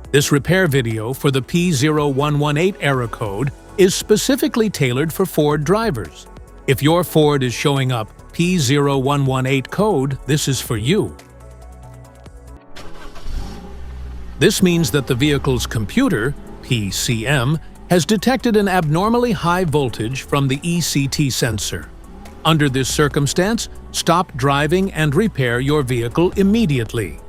This repair video for the P0118 error code is specifically tailored for Ford drivers. If your Ford is showing up P0118 code, this is for you. This means that the vehicle's computer, PCM, has detected an abnormally high voltage from the ECT sensor. Under this circumstance, stop driving and repair your vehicle immediately.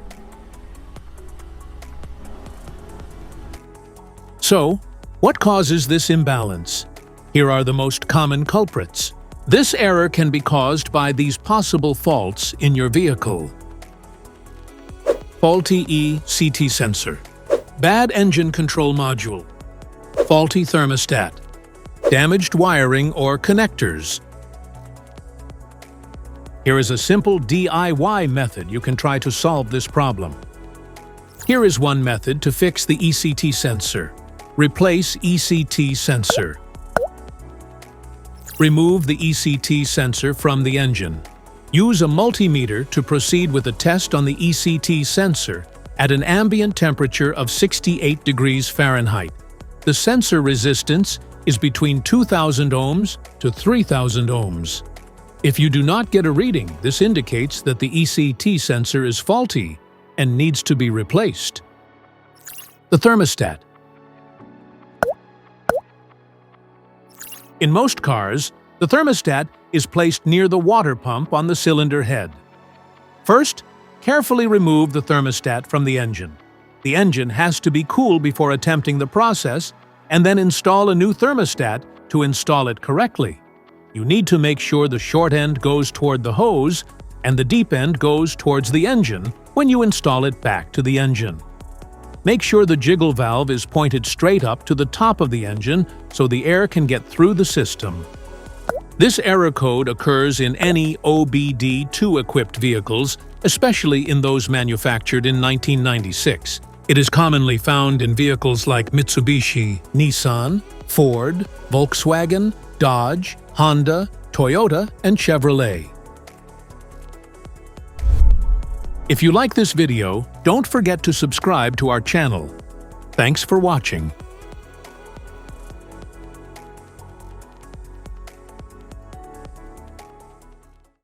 So, what causes this imbalance? Here are the most common culprits. This error can be caused by these possible faults in your vehicle. Faulty ECT sensor, bad engine control module, faulty thermostat, damaged wiring or connectors. Here is a simple DIY method you can try to solve this problem. Here is one method to fix the ECT sensor. Replace ECT sensor. Remove the ECT sensor from the engine. Use a multimeter to proceed with a test on the ECT sensor at an ambient temperature of 68 degrees Fahrenheit. The sensor resistance is between 2,000 ohms to 3,000 ohms. If you do not get a reading, this indicates that the ECT sensor is faulty and needs to be replaced. The thermostat. In most cars, the thermostat is placed near the water pump on the cylinder head. First, carefully remove the thermostat from the engine. The engine has to be cool before attempting the process, and then install a new thermostat to install it correctly. You need to make sure the short end goes toward the hose and the deep end goes towards the engine when you install it back to the engine. Make sure the jiggle valve is pointed straight up to the top of the engine so the air can get through the system. This error code occurs in any OBD2 equipped vehicles, especially in those manufactured in 1996. It is commonly found in vehicles like Mitsubishi, Nissan, Ford, Volkswagen, Dodge, Honda, Toyota, and Chevrolet. If you like this video, don't forget to subscribe to our channel. Thanks for watching.